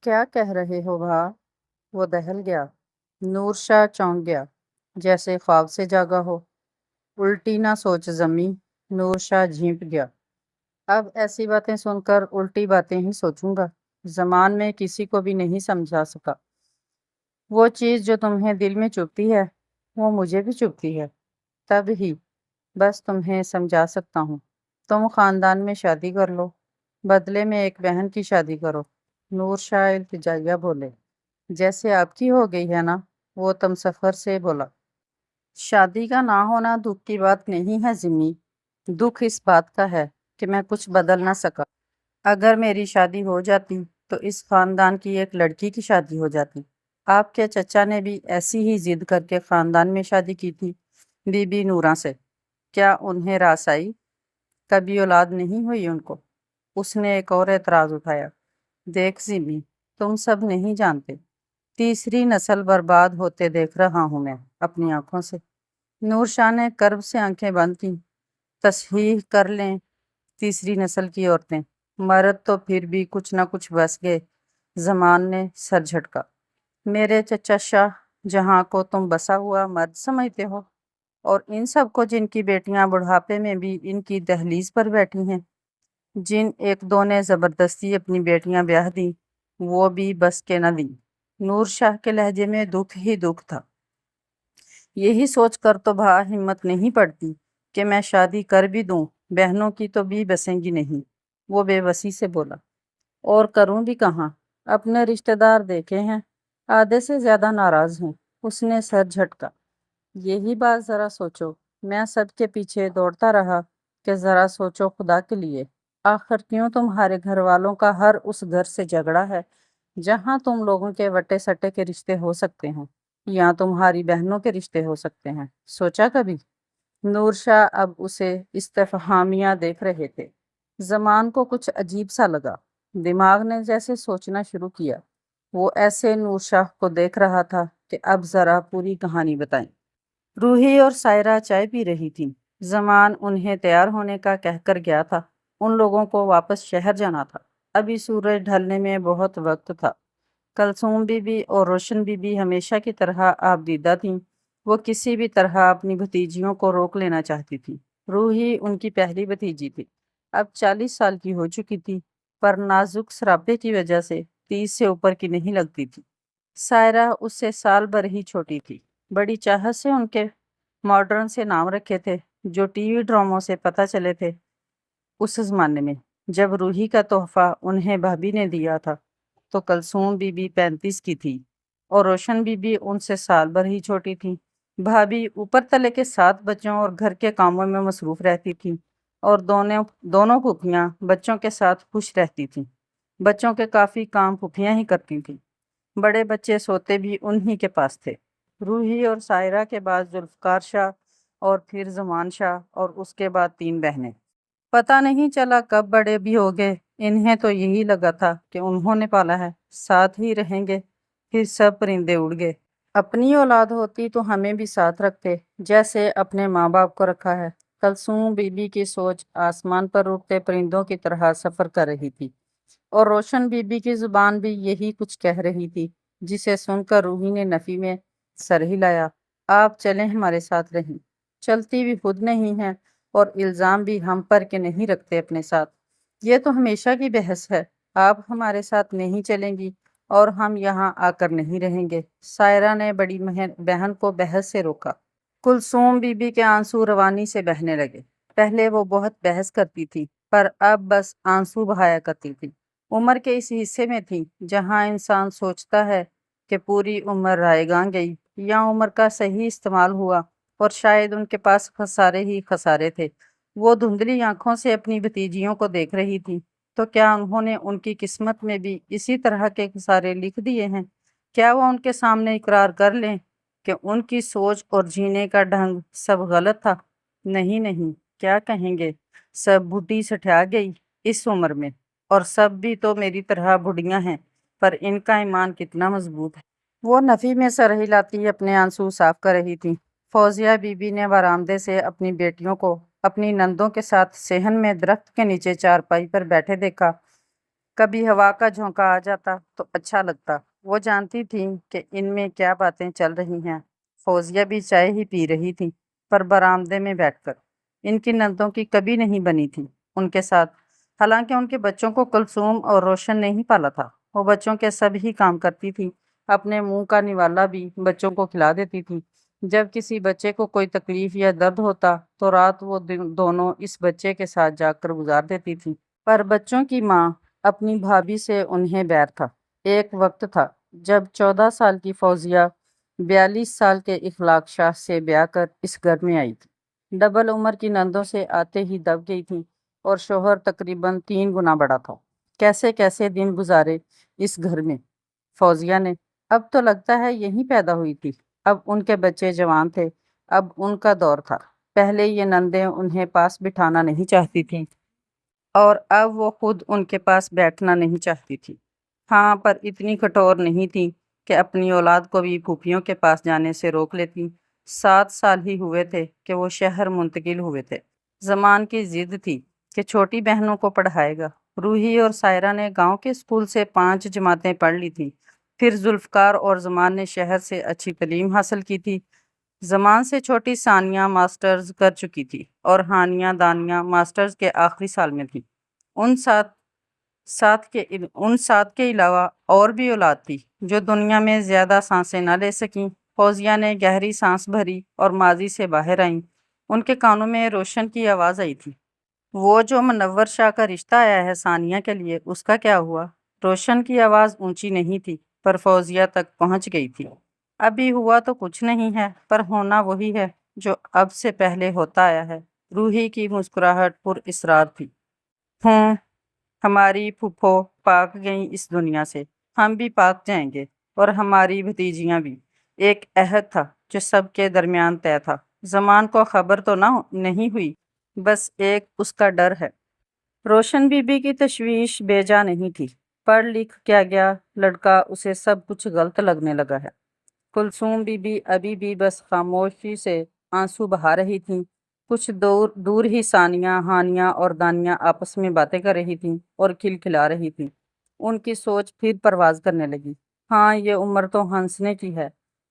کیا کہہ رہے ہو بھا؟ وہ دہل گیا۔ نور شاہ چونک گیا، جیسے خواب سے جاگا ہو۔ الٹی نہ سوچ زمیں، نور شاہ جھینپ گیا۔ اب ایسی باتیں سن کر الٹی باتیں ہی سوچوں گا۔ زمان میں کسی کو بھی نہیں سمجھا سکا۔ وہ چیز جو تمہیں دل میں چبھتی ہے وہ مجھے بھی چبھتی ہے، تب ہی بس تمہیں سمجھا سکتا ہوں۔ تم خاندان میں شادی کر لو، بدلے میں ایک بہن کی شادی کرو۔ نور شاہ التجائیہ بولے۔ جیسے آپ کی ہو گئی ہے نا؟ وہ تم سفر سے بولا۔ شادی کا نہ ہونا دکھ کی بات نہیں ہے زمی، دکھ اس بات کا ہے کہ میں کچھ بدل نہ سکا۔ اگر میری شادی ہو جاتی تو اس خاندان کی ایک لڑکی کی شادی ہو جاتی۔ آپ کے چچا نے بھی ایسی ہی ضد کر کے خاندان میں شادی کی تھی بی بی نوراں سے۔ کیا انہیں راس آئی؟ کبھی اولاد نہیں ہوئی ان کو؟ اس نے ایک اور اعتراض اٹھایا۔ دیکھ زمی، تم سب نہیں جانتے، تیسری نسل برباد ہوتے دیکھ رہا ہوں میں اپنی آنکھوں سے۔ نور شاہ نے کرب سے آنکھیں بند کیں۔ تصحیح کر لیں تیسری نسل کی عورتیں، مرد تو پھر بھی کچھ نہ کچھ بس گئے۔ زمان نے سر جھٹکا۔ میرے چچا شاہ جہاں کو تم بسا ہوا مرد سمجھتے ہو، اور ان سب کو جن کی بیٹیاں بڑھاپے میں بھی ان کی دہلیز پر بیٹھی ہیں، جن ایک دو نے زبردستی اپنی بیٹیاں بیاہ دیں، وہ بھی بس کے نہ دیں۔ نور شاہ کے لہجے میں دکھ ہی دکھ تھا۔ یہی سوچ کر تو بھا ہمت نہیں پڑتی کہ میں شادی کر بھی دوں، بہنوں کی تو بھی بسیں گی نہیں۔ وہ بے بسی سے بولا۔ اور کروں بھی کہاں؟ اپنے رشتہ دار دیکھے ہیں، آدھے سے زیادہ ناراض ہیں۔ اس نے سر جھٹکا۔ یہی بات ذرا سوچو، میں سب کے پیچھے دوڑتا رہا کہ ذرا سوچو خدا کے لیے، آخر کیوں تمہارے گھر والوں کا ہر اس گھر سے جھگڑا ہے جہاں تم لوگوں کے وٹے سٹے کے رشتے ہو سکتے ہیں، یا تمہاری بہنوں کے رشتے ہو سکتے ہیں؟ سوچا کبھی؟ نور شاہ اب اسے استفہامیہ دیکھ رہے تھے۔ زمان کو کچھ عجیب سا لگا، دماغ نے جیسے سوچنا شروع کیا۔ وہ ایسے نور شاہ کو دیکھ رہا تھا کہ اب ذرا پوری کہانی بتائیں۔ روحی اور سائرہ چائے پی رہی تھیں۔ زمان انہیں تیار ہونے کا کہہ کر گیا تھا۔ ان لوگوں کو واپس شہر جانا تھا۔ ابھی سورج ڈھلنے میں بہت وقت تھا۔ کلثوم بی بی اور روشن بی بی ہمیشہ کی طرح آبدیدہ تھیں۔ وہ کسی بھی طرح اپنی بھتیجیوں کو روک لینا چاہتی تھی۔ روحی ان کی پہلی بھتیجی تھی، اب 40 سال کی ہو چکی تھی، پر نازک سراپے کی وجہ سے 30 سے اوپر کی نہیں لگتی تھی۔ سائرہ اس سے سال بھر ہی چھوٹی تھی۔ بڑی چاہت سے ان کے ماڈرن سے نام رکھے تھے جو ٹی وی ڈراموں سے پتہ چلے تھے اس زمانے میں۔ جب روحی کا تحفہ انہیں بھابی نے دیا تھا تو کلثوم بی بی 35 کی تھی اور روشن بی بی ان سے سال بھر ہی چھوٹی تھی۔ بھابی اوپر تلے کے 7 بچوں اور گھر کے کاموں میں مصروف رہتی تھیں، اور دونوں پھوپھیاں بچوں کے ساتھ خوش رہتی تھیں۔ بچوں کے کافی کام پھوپھیاں ہی کرتی تھیں۔ بڑے بچے سوتے بھی انہی کے پاس تھے۔ روحی اور سائرہ کے بعد ذوالفقار شاہ، اور پھر زمان شاہ، اور اس کے بعد 3 بہنیں۔ پتہ نہیں چلا کب بڑے بھی ہو گئے۔ انہیں تو یہی لگا تھا کہ انہوں نے پالا ہے، ساتھ ہی رہیں گے۔ پھر سب پرندے اڑ گئے۔ اپنی اولاد ہوتی تو ہمیں بھی ساتھ رکھتے جیسے اپنے ماں باپ کو رکھا ہے۔ کلثوم بی بی کی سوچ آسمان پر اڑتے پرندوں کی طرح سفر کر رہی تھی، اور روشن بی بی کی زبان بھی یہی کچھ کہہ رہی تھی، جسے سن کر روحی نے نفی میں سر ہلایا۔ آپ چلیں، ہمارے ساتھ رہیں۔ چلتی بھی خود نہیں ہیں، اور الزام بھی ہم پر کے نہیں رکھتے اپنے ساتھ۔ یہ تو ہمیشہ کی بحث ہے۔ آپ ہمارے ساتھ نہیں چلیں گی اور ہم یہاں آ کر نہیں رہیں گے۔ سائرہ نے بڑی بہن کو بحث سے روکا۔ کلثوم بی بی کے آنسو روانی سے بہنے لگے۔ پہلے وہ بہت بحث کرتی تھی، پر اب بس آنسو بہایا کرتی تھی۔ عمر کے اس حصے میں تھی جہاں انسان سوچتا ہے کہ پوری عمر رائے گاں گئی، یا عمر کا صحیح استعمال ہوا اور شاید ان کے پاس خسارے ہی خسارے تھے۔ وہ دھندلی آنکھوں سے اپنی بھتیجیوں کو دیکھ رہی تھی۔ تو کیا انہوں نے ان کی قسمت میں بھی اسی طرح کے خسارے لکھ دیے ہیں؟ کیا وہ ان کے سامنے اقرار کر لیں کہ ان کی سوچ اور جینے کا ڈھنگ سب غلط تھا؟ نہیں نہیں، کیا کہیں گے، سب بڈھی سٹھیا گئی اس عمر میں، اور سب بھی تو میری طرح بڑھیاں ہیں، پر ان کا ایمان کتنا مضبوط ہے۔ وہ نفی میں سر ہلاتی اپنے آنسو صاف کر رہی تھی۔ فوزیہ بی بی نے برآمدے سے اپنی بیٹیوں کو اپنی نندوں کے ساتھ صحن میں درخت کے نیچے چارپائی پر بیٹھے دیکھا۔ کبھی ہوا کا جھونکا آ جاتا تو اچھا لگتا۔ وہ جانتی تھی کہ ان میں کیا باتیں چل رہی ہیں۔ فوزیہ بھی چائے ہی پی رہی تھی، پر برآمدے میں بیٹھ کر۔ ان کی نندوں کی کبھی نہیں بنی تھی ان کے ساتھ، حالانکہ ان کے بچوں کو کلثوم اور روشن نے ہی پالا تھا۔ وہ بچوں کے سب ہی کام کرتی تھی، اپنے منہ کا نوالا بھی بچوں کو کھلا دیتی تھی۔ جب کسی بچے کو کوئی تکلیف یا درد ہوتا تو رات وہ دونوں اس بچے کے ساتھ جا کر گزار دیتی تھی۔ پر بچوں کی ماں اپنی بھابھی سے انہیں بیر تھا۔ ایک وقت تھا جب 14 سال کی فوزیہ 42 سال کے اخلاق شاہ سے بیاہ کر اس گھر میں آئی تھی۔ ڈبل عمر کی نندوں سے آتے ہی دب گئی تھی اور شوہر تقریباً 3 گنا بڑا تھا۔ کیسے کیسے دن گزارے اس گھر میں فوزیہ نے۔ اب تو لگتا ہے یہیں پیدا ہوئی تھی۔ اب ان کے بچے جوان تھے، اب ان کا دور تھا۔ پہلے یہ نندیں انہیں پاس بٹھانا نہیں چاہتی تھیں اور اب وہ خود ان کے پاس بیٹھنا نہیں چاہتی تھی۔ ہاں، پر اتنی کٹور نہیں تھی کہ اپنی اولاد کو بھی پھوپھیوں کے پاس جانے سے روک لیتی۔ 7 سال ہی ہوئے تھے کہ وہ شہر منتقل ہوئے تھے۔ زمان کی ضد تھی کہ چھوٹی بہنوں کو پڑھائے گا۔ روحی اور سائرہ نے گاؤں کے اسکول سے 5 جماعتیں پڑھ لی تھیں۔ پھر ذوالفقار اور زمان نے شہر سے اچھی تعلیم حاصل کی تھی۔ زمان سے چھوٹی ثانیہ ماسٹرز کر چکی تھی اور ہانیہ دانیہ ماسٹرز کے آخری سال میں تھی۔ ان سات کے علاوہ اور بھی اولاد تھی جو دنیا میں زیادہ سانسیں نہ لے سکیں۔ فوزیہ نے گہری سانس بھری اور ماضی سے باہر آئیں۔ ان کے کانوں میں روشن کی آواز آئی تھی۔ وہ جو منور شاہ کا رشتہ آیا ہے ثانیہ کے لیے، اس کا کیا ہوا؟ روشن کی آواز اونچی نہیں تھی، پر فوزیہ تک پہنچ گئی تھی۔ ابھی ہوا تو کچھ نہیں ہے، پر ہونا وہی ہے جو اب سے پہلے ہوتا آیا ہے۔ روحی کی مسکراہٹ پر اسرار تھی۔ ہماری پھپھو پاک گئیں اس دنیا سے، ہم بھی پاک جائیں گے، اور ہماری بھتیجیاں بھی۔ ایک عہد تھا جو سب کے درمیان طے تھا۔ زمان کو خبر تو نہیں ہوئی، بس ایک اس کا ڈر ہے۔ روشن بی بی کی تشویش بے جا نہیں تھی۔ پڑھ لکھ کیا گیا لڑکا، اسے سب کچھ غلط لگنے لگا ہے۔ کلثوم بی بی ابھی بھی بس خاموشی سے آنسو بہا رہی تھیں۔ کچھ دور ہی ثانیہ، ہانیہ اور دانیہ آپس میں باتیں کر رہی تھیں اور کھلکھلا رہی تھیں۔ ان کی سوچ پھر پرواز کرنے لگی۔ ہاں، یہ عمر تو ہنسنے کی ہے،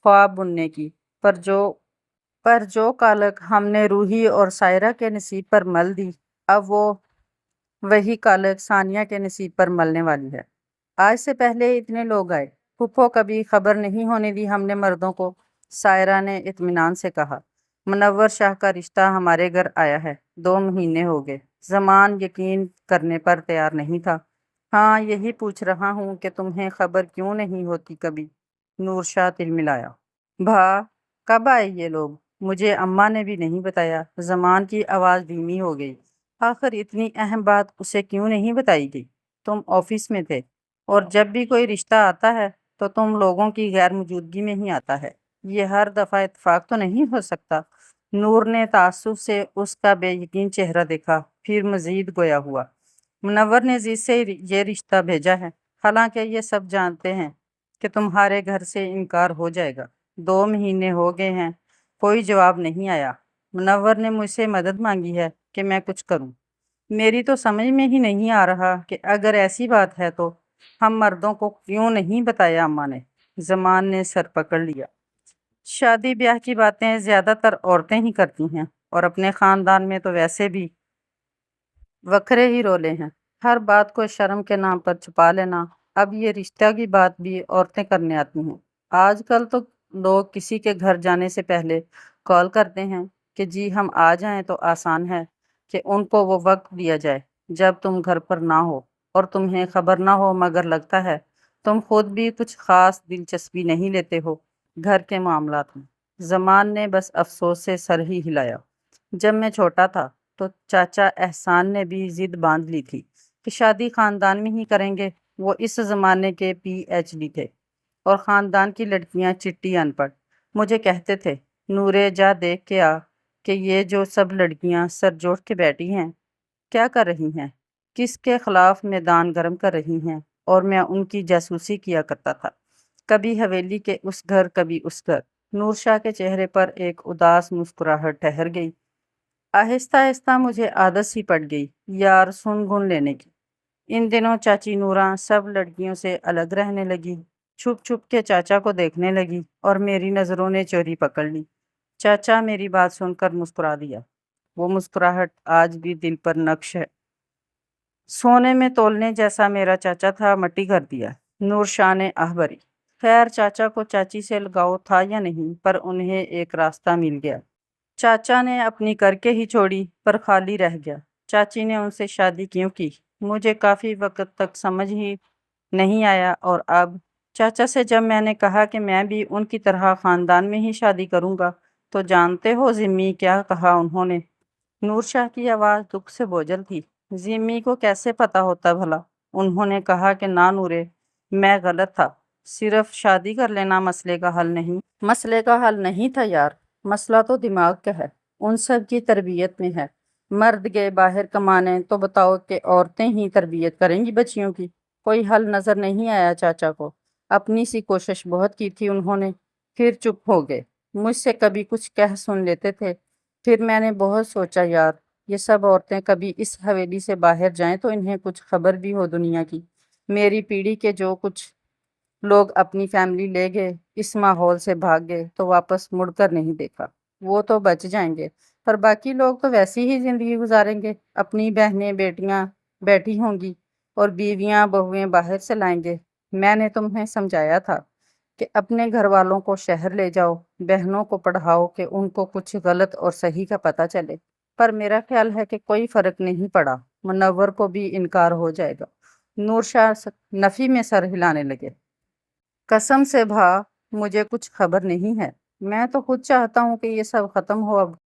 خواب بننے کی، پر جو کالک ہم نے روحی اور سائرہ کے نصیب پر مل دی، اب وہ وہی کالک ثانیہ کے نصیب پر ملنے والی ہے۔ آج سے پہلے اتنے لوگ آئے، پھپھو کبھی خبر نہیں ہونے دی ہم نے مردوں کو، سائرہ نے اطمینان سے کہا۔ منور شاہ کا رشتہ ہمارے گھر آیا ہے، 2 مہینے ہو گئے۔ زمان یقین کرنے پر تیار نہیں تھا۔ ہاں، یہی پوچھ رہا ہوں کہ تمہیں خبر کیوں نہیں ہوتی کبھی؟ نور شاہ تلملایا۔ بھا، کب آئے یہ لوگ؟ مجھے اماں نے بھی نہیں بتایا۔ زمان کی آواز دھیمی ہو گئی۔ آخر اتنی اہم بات اسے کیوں نہیں بتائی گئی؟ تم آفس میں تھے، اور جب بھی کوئی رشتہ آتا ہے تو تم لوگوں کی غیر موجودگی میں ہی آتا ہے۔ یہ ہر دفعہ اتفاق تو نہیں ہو سکتا۔ نور نے تعصب سے اس کا بے یقین چہرہ دیکھا، پھر مزید گویا ہوا۔ منور نے ضد سے یہ رشتہ بھیجا ہے، حالانکہ یہ سب جانتے ہیں کہ تمہارے گھر سے انکار ہو جائے گا۔ 2 مہینے ہو گئے ہیں، کوئی جواب نہیں آیا۔ منور نے مجھ سے مدد مانگی ہے کہ میں کچھ کروں۔ میری تو سمجھ میں ہی نہیں آ رہا کہ اگر ایسی بات ہے تو ہم مردوں کو کیوں نہیں بتایا اماں نے؟ زمان نے سر پکڑ لیا۔ شادی بیاہ کی باتیں زیادہ تر عورتیں ہی کرتی ہیں، اور اپنے خاندان میں تو ویسے بھی وکھرے ہی رولے ہیں، ہر بات کو شرم کے نام پر چھپا لینا۔ اب یہ رشتہ کی بات بھی عورتیں کرنے آتی ہیں۔ آج کل تو لوگ کسی کے گھر جانے سے پہلے کال کرتے ہیں کہ جی ہم آ جائیں، تو آسان ہے کہ ان کو وہ وقت دیا جائے جب تم گھر پر نہ ہو اور تمہیں خبر نہ ہو، مگر لگتا ہے تم خود بھی کچھ خاص دلچسپی نہیں لیتے ہو گھر کے معاملات میں۔ زمان نے بس افسوس سے سر ہی ہلایا۔ جب میں چھوٹا تھا تو چاچا احسان نے بھی ضد باندھ لی تھی کہ شادی خاندان میں ہی کریں گے۔ وہ اس زمانے کے PhD تھے اور خاندان کی لڑکیاں چٹی ان پڑھ۔ مجھے کہتے تھے، نورے جا دیکھ کے آ کہ یہ جو سب لڑکیاں سر جوڑ کے بیٹھی ہیں کیا کر رہی ہیں، کس کے خلاف میدان گرم کر رہی ہیں۔ اور میں ان کی جاسوسی کیا کرتا تھا، کبھی حویلی کے اس گھر، کبھی اس گھر۔ نور شاہ کے چہرے پر ایک اداس مسکراہٹ ٹھہر گئی۔ آہستہ آہستہ مجھے عادت سی پڑ گئی یار سن گن لینے کی۔ ان دنوں چاچی نورا سب لڑکیوں سے الگ رہنے لگی، چھپ چھپ کے چاچا کو دیکھنے لگی اور میری نظروں نے چوری پکڑ لی۔ چاچا میری بات سن کر مسکرا دیا۔ وہ مسکراہٹ آج بھی دل پر نقش ہے۔ سونے میں تولنے جیسا میرا چاچا تھا، مٹی کر دیا۔ نور شاہ نے آہ بھری۔ خیر چاچا کو چاچی سے لگاؤ تھا یا نہیں، پر انہیں ایک راستہ مل گیا۔ چاچا نے اپنی کر کے ہی چھوڑی، پر خالی رہ گیا۔ چاچی نے ان سے شادی کیوں کی؟ مجھے کافی وقت تک سمجھ ہی نہیں آیا، اور اب چاچا سے جب میں نے کہا کہ میں بھی ان کی طرح خاندان میں ہی شادی کروں گا، تو جانتے ہو ذمی کیا کہا انہوں نے؟ نور شاہ کی آواز دکھ سے بوجھل تھی۔ ذمی کو کیسے پتا ہوتا بھلا؟ انہوں نے کہا کہ نہ نورے، میں غلط تھا، صرف شادی کر لینا مسئلے کا حل نہیں۔ مسئلے کا حل نہیں تھا یار، مسئلہ تو دماغ کا ہے، ان سب کی تربیت میں ہے۔ مرد گئے باہر کمانے تو بتاؤ کہ عورتیں ہی تربیت کریں گی بچیوں کی؟ کوئی حل نظر نہیں آیا چاچا کو۔ اپنی سی کوشش بہت کی تھی انہوں نے، پھر چپ ہو گئے۔ مجھ سے کبھی کچھ کہہ سن لیتے تھے، پھر میں نے بہت سوچا یار، یہ سب عورتیں کبھی اس حویلی سے باہر جائیں تو انہیں کچھ خبر بھی ہو دنیا کی۔ میری پیڑھی کے جو کچھ لوگ اپنی فیملی لے گئے، اس ماحول سے بھاگ گئے تو واپس مڑ کر نہیں دیکھا، وہ تو بچ جائیں گے، پر باقی لوگ تو ویسی ہی زندگی گزاریں گے۔ اپنی بہنیں بیٹیاں بیٹھی ہوں گی اور بیویاں بہویں باہر سے لائیں گے۔ میں نے تمہیں سمجھایا تھا کہ اپنے گھر والوں کو شہر لے جاؤ، بہنوں کو پڑھاؤ کہ ان کو کچھ غلط اور صحیح کا پتہ چلے، پر میرا خیال ہے کہ کوئی فرق نہیں پڑا، منور کو بھی انکار ہو جائے گا۔ نور شاہ نفی میں سر ہلانے لگے۔ قسم سے بھا، مجھے کچھ خبر نہیں ہے، میں تو خود چاہتا ہوں کہ یہ سب ختم ہو اب۔